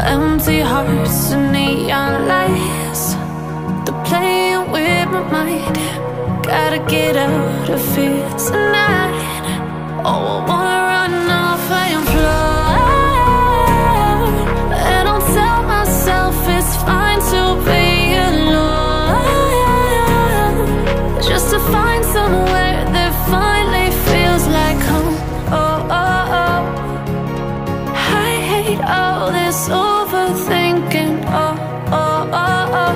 Empty hearts and neon lights, they're playing with my mind. Gotta get out of here tonight. Oh, I wanna run off and fly, and I'll tell myself it's fine to be alone, just to find somewhere that finally feels like home. Oh, oh, oh. I hate all this overthinking. Oh, oh, oh, oh.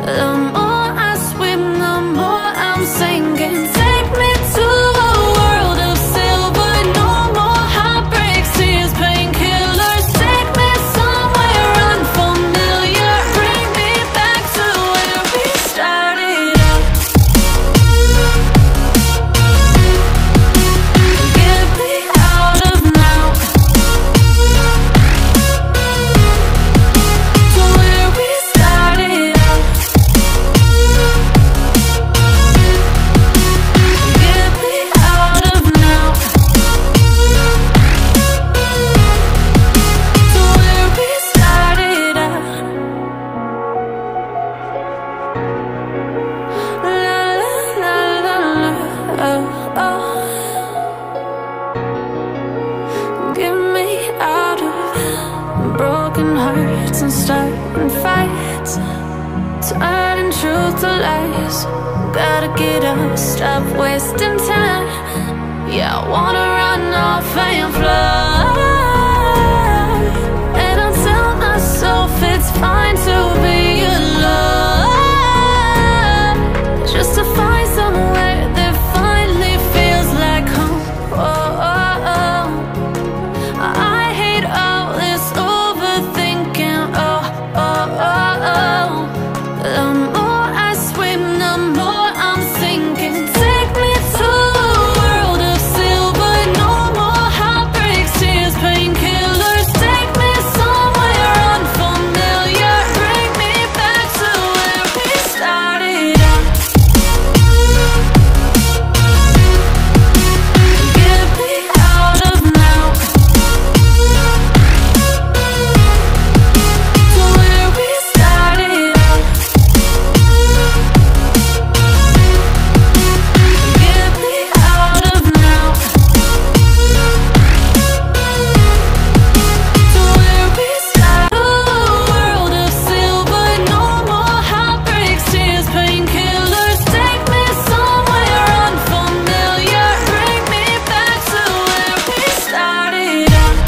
The more I swim, the more I'm sinking. Take me to a world of silver. No more heartbreaks, tears, painkillers. Take me somewhere unfamiliar. Bring me back to where we started out. Get me out of now. picking fights, turning truth to lies. Gotta get up, stop wasting time. Yeah, I wanna run off and fly. And I'll tell myself it's fine to be alone, just to find somewhere that finally feels like home. Oh, oh, oh. I hate all this overthinking. Oh, oh, oh, oh. The more I swim, the more I'm sinking. Take me to a world of silver. No more heartbreaks, tears, painkillers. Take me somewhere unfamiliar. Bring me back to where we started out. Get me out of now, to where we started out. Get me out of now, to where we started. A world of silver, no more heartbreaks, tears, painkillers. Take me somewhere unfamiliar. Bring me back to where we started out.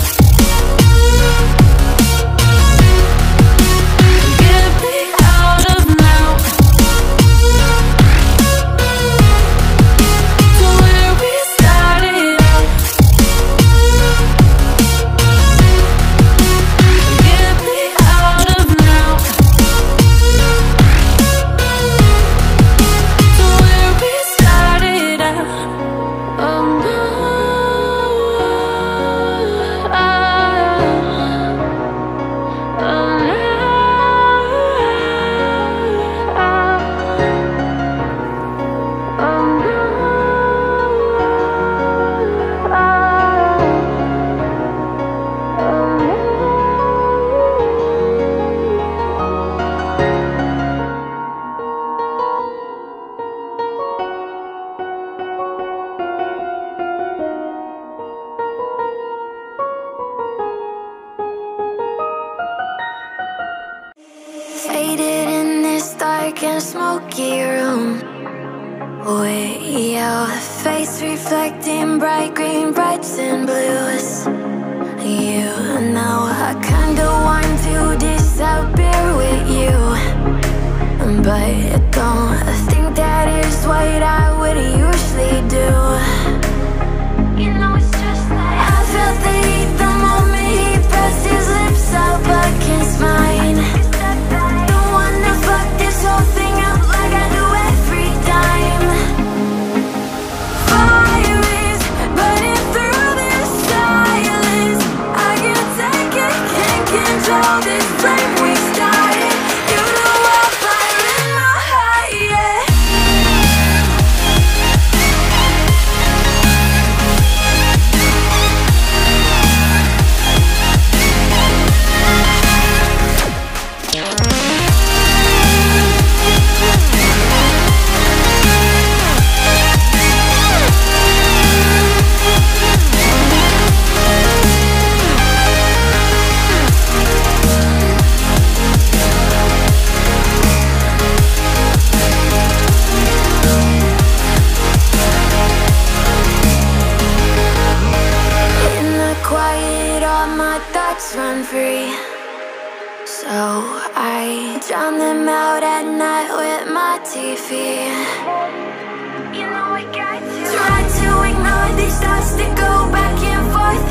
Get me out of now, to where we started out. Get me out of now, to where we started out. Oh no, faded in this dark and smoky room. With your face reflecting bright green, brights and blues. You know I kinda want to disappear with you, but don't think that is what I would usually do. You know it's just like I felt the heat the moment he pressed his lips up against mine. Don't wanna fuck this whole thing up like I do every time. Fire is burning through this silence. I can't take it, can't control this flame we started. You know I'm fire in my heart, yeah. In the quiet, all my thoughts run free, so I drown them out at night with my TV. You know I got to try to ignore these thoughts that go back and forth